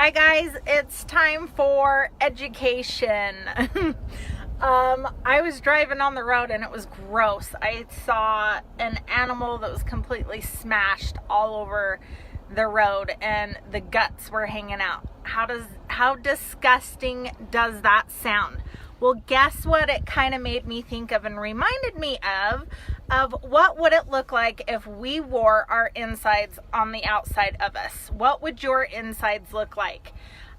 Hi guys, it's time for education. I was driving on the road and it was gross. I saw an animal that was completely smashed all over the road and the guts were hanging out. How disgusting does that sound? Well, guess what it kind of made me think of and reminded me of what would it look like if we wore our insides on the outside of us? What would your insides look like?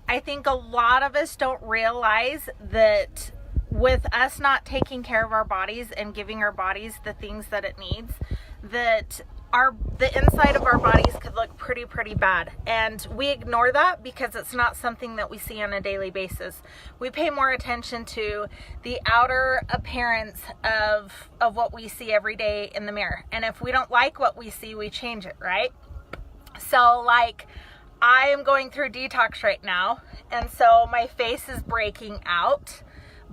I think a lot of us don't realize that with us not taking care of our bodies and giving our bodies the things that it needs, that the inside of our bodies could look pretty bad, and we ignore that because it's not something that we see on a daily basis. We pay more attention to the outer appearance of what we see every day in the mirror, and if we don't like what we see, we change it, right? So like, I am going through detox right now, and so my face is breaking out.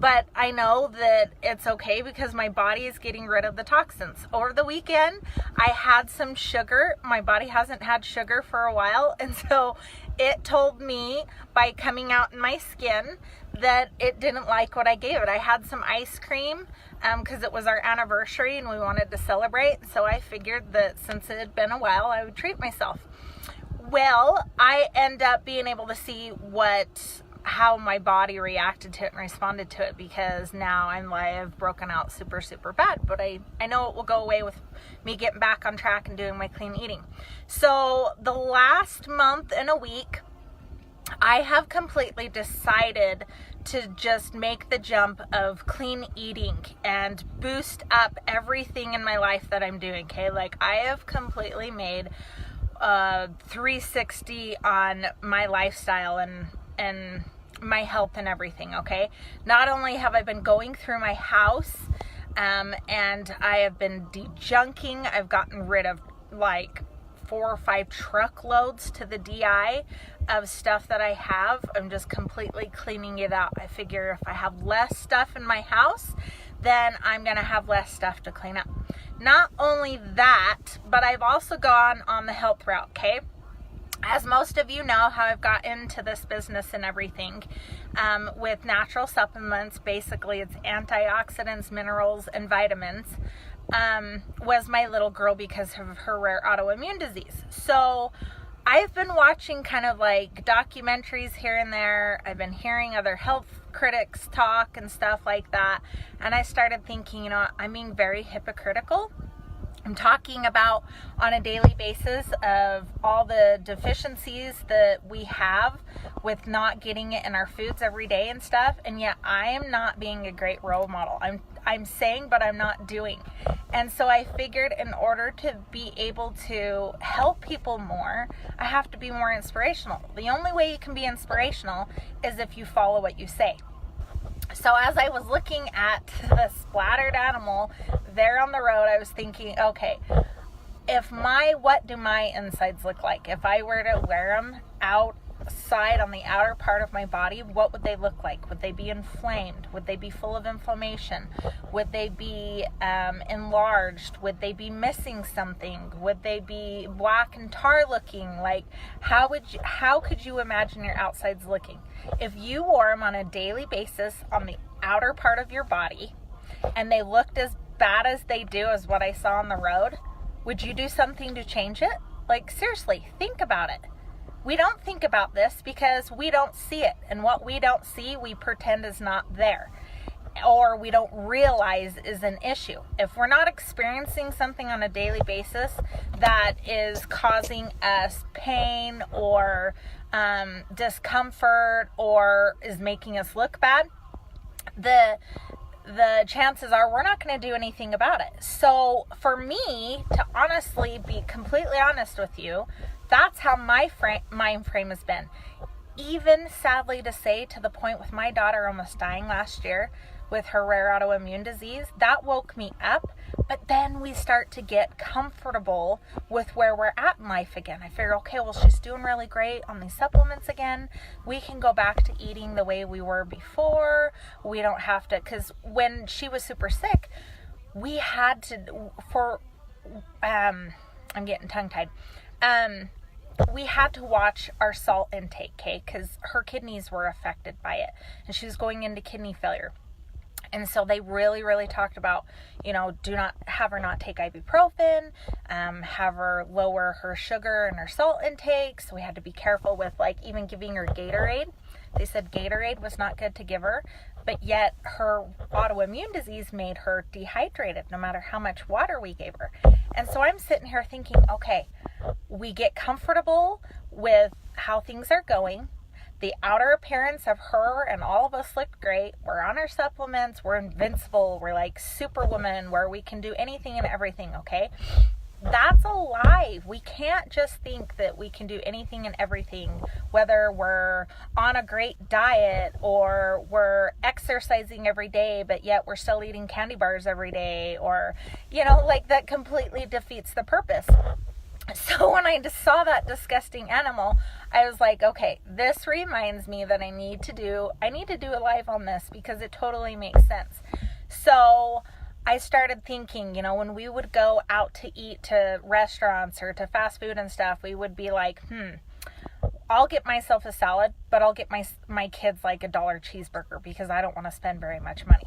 But I know that it's okay because my body is getting rid of the toxins. Over the weekend, I had some sugar. My body hasn't had sugar for a while. And so it told me by coming out in my skin that it didn't like what I gave it. I had some ice cream because it was our anniversary and we wanted to celebrate. So I figured that since it had been a while, I would treat myself. Well, I end up being able to see how my body reacted to it and responded to it, because now I've broken out super bad, but I know it will go away with me getting back on track and doing my clean eating. So the last month and a week, I have completely decided to just make the jump of clean eating and boost up everything in my life that I'm doing. Okay, like I have completely made 360 on my lifestyle and my health and everything. Okay, not only have I been going through my house and I have been de-junking, I've gotten rid of like 4 or 5 truckloads to the DI of stuff that I have. I'm just completely cleaning it out. I figure if I have less stuff in my house, then I'm gonna have less stuff to clean up. Not only that, but I've also gone on the health route. Okay, as most of you know, how I've got into this business and everything with natural supplements. Basically, it's antioxidants, minerals, and vitamins. Was my little girl because of her rare autoimmune disease. So I've been watching kind of like documentaries here and there. I've been hearing other health critics talk and stuff like that. And I started thinking, I'm being very hypocritical. I'm talking about on a daily basis of all the deficiencies that we have with not getting it in our foods every day and stuff, and yet I am not being a great role model. I'm saying, but I'm not doing. And so I figured in order to be able to help people more, I have to be more inspirational. The only way you can be inspirational is if you follow what you say. So as I was looking at the splattered animal there on the road, I was thinking, okay, what do my insides look like? If I were to wear them outside on the outer part of my body, what would they look like? Would they be inflamed? Would they be full of inflammation? Would they be enlarged? Would they be missing something? Would they be black and tar looking? Like, how could you imagine your outsides looking? If you wore them on a daily basis on the outer part of your body and they looked as bad as they do as what I saw on the road, would you do something to change it? Like, seriously, think about it. We don't think about this because we don't see it, and what we don't see, we pretend is not there, or we don't realize is an issue. If we're not experiencing something on a daily basis that is causing us pain or discomfort or is making us look bad, the chances are we're not going to do anything about it. So for me to honestly be completely honest with you, that's how my mind frame has been. Even sadly to say, to the point with my daughter almost dying last year with her rare autoimmune disease, that woke me up. But then we start to get comfortable with where we're at in life again. I figure, okay, well, she's doing really great on these supplements again. We can go back to eating the way we were before. We don't have to, because when she was super sick, we had to, I'm getting tongue-tied. we had to watch our salt intake, okay, because her kidneys were affected by it, and she was going into kidney failure. And so they really, really talked about, do not have her not take ibuprofen, have her lower her sugar and her salt intake. So we had to be careful with even giving her Gatorade. They said Gatorade was not good to give her, but yet her autoimmune disease made her dehydrated no matter how much water we gave her. And so I'm sitting here thinking, okay, we get comfortable with how things are going. The outer appearance of her and all of us looked great. We're on our supplements. We're invincible. We're like superwoman where we can do anything and everything, okay? That's a lie. We can't just think that we can do anything and everything, whether we're on a great diet or we're exercising every day, but yet we're still eating candy bars every day, or, that completely defeats the purpose. So when I just saw that disgusting animal, I was like, okay, this reminds me that I need to do a live on this because it totally makes sense. So I started thinking, when we would go out to eat to restaurants or to fast food and stuff, we would be like, I'll get myself a salad, but I'll get my kids like $1 cheeseburger because I don't want to spend very much money.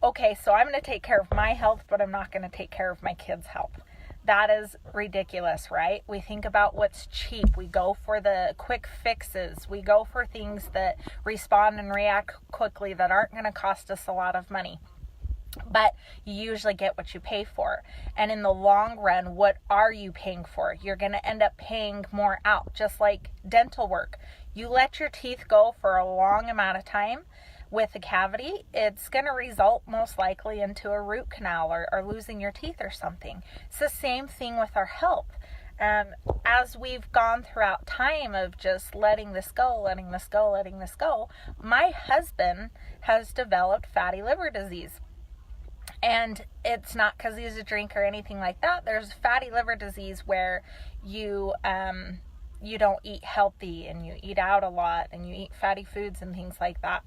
Okay, so I'm going to take care of my health, but I'm not going to take care of my kids' health. That is ridiculous, right? We think about what's cheap. We go for the quick fixes. We go for things that respond and react quickly that aren't going to cost us a lot of money. But you usually get what you pay for. And in the long run, what are you paying for? You're going to end up paying more out, just like dental work. You let your teeth go for a long amount of time with a cavity, it's going to result most likely into a root canal or losing your teeth or something. It's the same thing with our health. As we've gone throughout time of just letting this go, my husband has developed fatty liver disease. And it's not because he's a drinker or anything like that. There's fatty liver disease where you don't eat healthy and you eat out a lot and you eat fatty foods and things like that.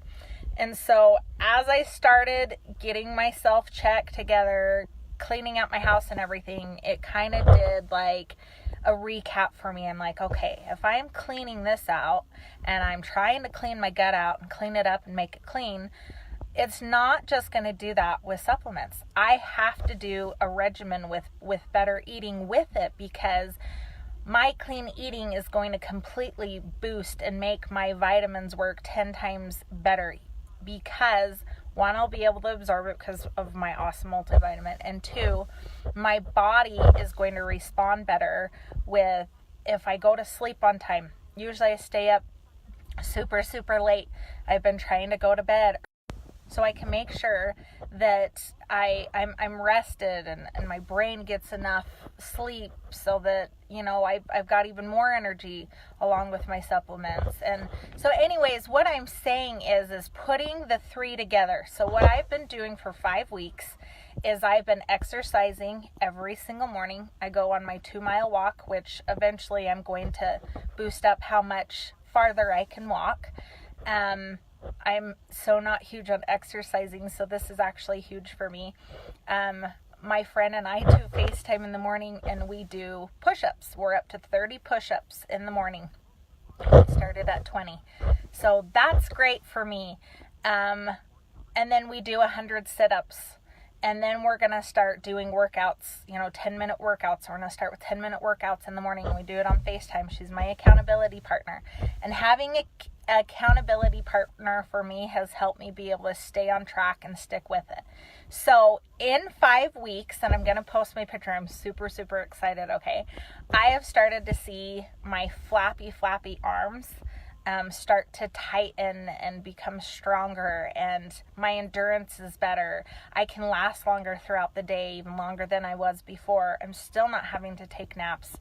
And so as I started getting myself checked together, cleaning up my house and everything, it kind of did like a recap for me. I'm like, okay, if I'm cleaning this out and I'm trying to clean my gut out and clean it up and make it clean, it's not just going to do that with supplements. I have to do a regimen with better eating with it, because my clean eating is going to completely boost and make my vitamins work 10 times better. Because one, I'll be able to absorb it because of my awesome multivitamin, and two, my body is going to respond better with if I go to sleep on time. Usually I stay up super, super late. I've been trying to go to bed so I can make sure that I'm rested and my brain gets enough sleep so that, I've got even more energy along with my supplements. And so anyways, what I'm saying is putting the three together. So what I've been doing for 5 weeks is I've been exercising every single morning. I go on my 2-mile walk, which eventually I'm going to boost up how much farther I can walk. I'm so not huge on exercising, so this is actually huge for me. My friend and I do FaceTime in the morning and we do push-ups. We're up to 30 push-ups in the morning. We started at 20. So that's great for me. And then we do 100 sit-ups. And then we're going to start doing workouts, 10-minute workouts. We're going to start with 10-minute workouts in the morning, and we do it on FaceTime. She's my accountability partner. And having an accountability partner for me has helped me be able to stay on track and stick with it. So in 5 weeks, and I'm going to post my picture, I'm super, super excited, okay? I have started to see my flappy arms start to tighten and become stronger, and my endurance is better. I can last longer throughout the day, even longer than I was before. I'm still not having to take naps.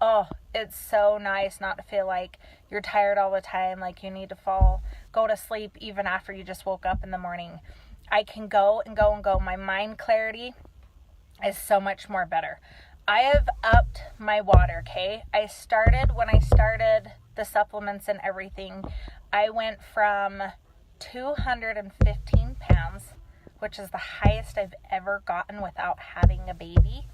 Oh, it's so nice not to feel like you're tired all the time, like you need to go to sleep even after you just woke up in the morning. I can go and go and go. My mind clarity is so much more better. I have upped my water, okay? When I started the supplements and everything, I went from 215 pounds, which is the highest I've ever gotten without having a baby,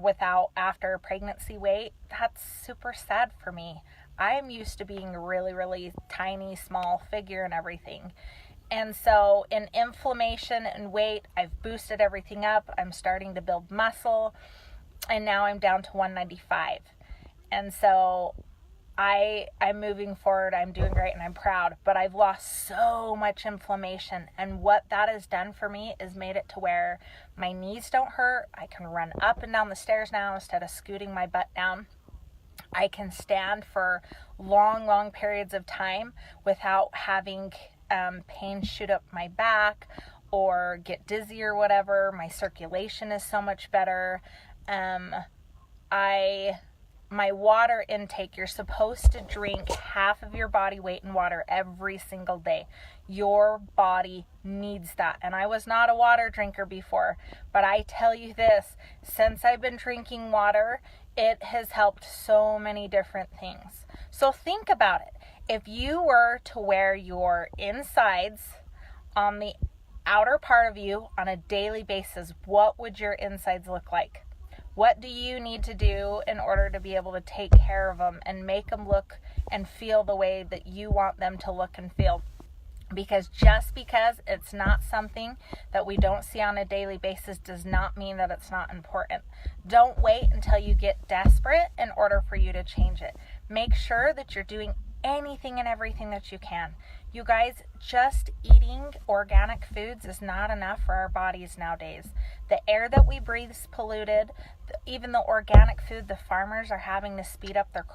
without after pregnancy weight, that's super sad for me. I'm used to being a really, really tiny, small figure and everything. And so in inflammation and weight, I've boosted everything up. I'm starting to build muscle, and now I'm down to 195. And so I'm moving forward. I'm doing great and I'm proud, but I've lost so much inflammation. And what that has done for me is made it to where my knees don't hurt. I can run up and down the stairs now instead of scooting my butt down. I can stand for long, long periods of time without having pain shoot up my back or get dizzy or whatever. My circulation is so much better. My water intake, you're supposed to drink half of your body weight in water every single day. Your body needs that. And I was not a water drinker before, but I tell you this, since I've been drinking water, it has helped so many different things. So think about it. If you were to wear your insides on the outer part of you on a daily basis, what would your insides look like? What do you need to do in order to be able to take care of them and make them look and feel the way that you want them to look and feel? Because just because it's not something that we don't see on a daily basis does not mean that it's not important. Don't wait until you get desperate in order for you to change it. Make sure that you're doing anything and everything that you can. You guys, just eating organic foods is not enough for our bodies nowadays. The air that we breathe is polluted. Even the organic food, the farmers are having to speed up their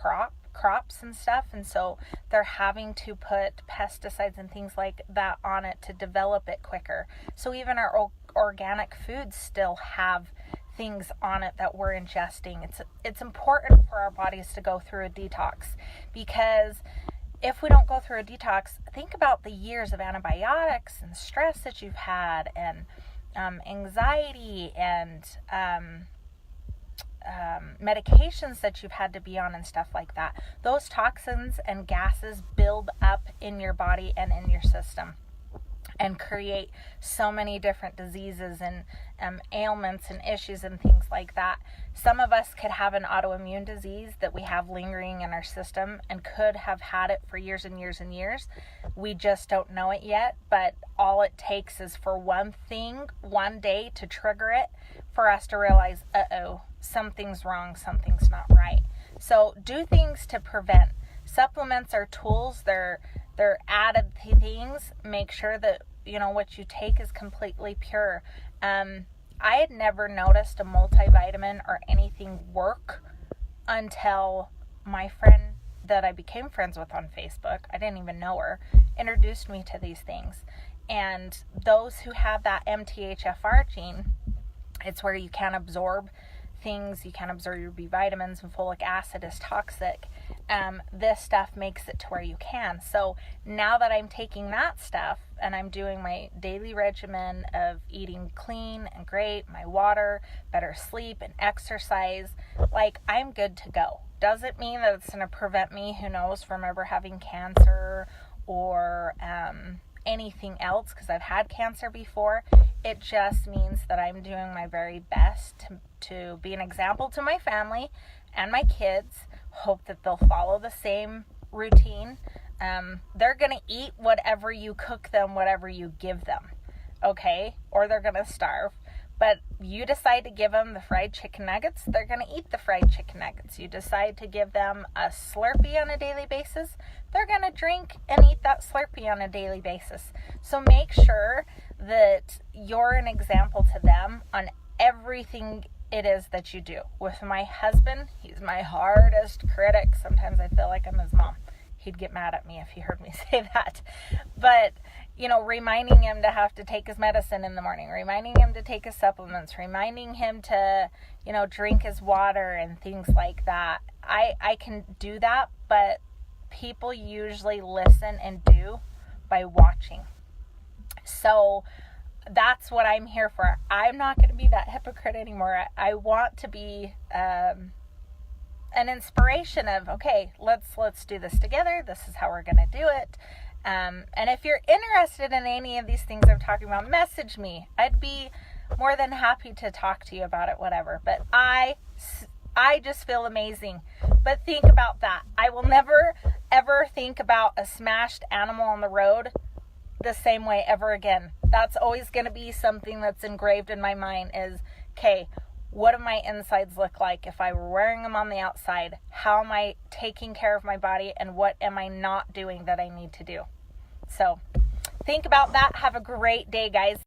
crops and stuff, and so they're having to put pesticides and things like that on it to develop it quicker. So even our organic foods still have things on it that we're ingesting. It's important for our bodies to go through a detox, because if we don't go through a detox, think about the years of antibiotics and stress that you've had, and anxiety and medications that you've had to be on and stuff like that. Those toxins and gases build up in your body and in your system and create so many different diseases and ailments and issues and things like that. Some of us could have an autoimmune disease that we have lingering in our system and could have had it for years and years and years. We just don't know it yet, but all it takes is for one thing, one day, to trigger it for us to realize, something's wrong, something's not right. So do things to prevent. Supplements are tools. They're added things. Make sure that what you take is completely pure. I had never noticed a multivitamin or anything work until my friend that I became friends with on Facebook, I didn't even know her, introduced me to these things. And those who have that MTHFR gene, it's where you can't absorb things, you can't absorb your B vitamins, and folic acid is toxic. This stuff makes it to where you can. So now that I'm taking that stuff and I'm doing my daily regimen of eating clean and great, my water, better sleep, and exercise, I'm good to go. Doesn't mean that it's going to prevent me, who knows, from ever having cancer or anything else, because I've had cancer before. It just means that I'm doing my very best to be an example to my family and my kids. Hope that they'll follow the same routine. They're going to eat whatever you cook them, whatever you give them, okay? Or they're going to starve. But you decide to give them the fried chicken nuggets, they're going to eat the fried chicken nuggets. You decide to give them a Slurpee on a daily basis, they're going to drink and eat that Slurpee on a daily basis. So make sure that you're an example to them on everything it is that you do. With my husband, he's my hardest critic. Sometimes I feel like I'm his mom. He'd get mad at me if he heard me say that. But reminding him to have to take his medicine in the morning, reminding him to take his supplements, reminding him to, drink his water and things like that. I can do that, but people usually listen and do by watching. So that's what I'm here for. I'm not going to be that hypocrite anymore. I want to be an inspiration of, okay, let's do this together. This is how we're going to do it. And if you're interested in any of these things I'm talking about, message me. I'd be more than happy to talk to you about it, whatever. But I just feel amazing. But think about that. I will never, ever think about a smashed animal on the road the same way ever again. That's always going to be something that's engraved in my mind is, okay, what do my insides look like if I were wearing them on the outside? How am I taking care of my body, and what am I not doing that I need to do? So think about that. Have a great day, guys.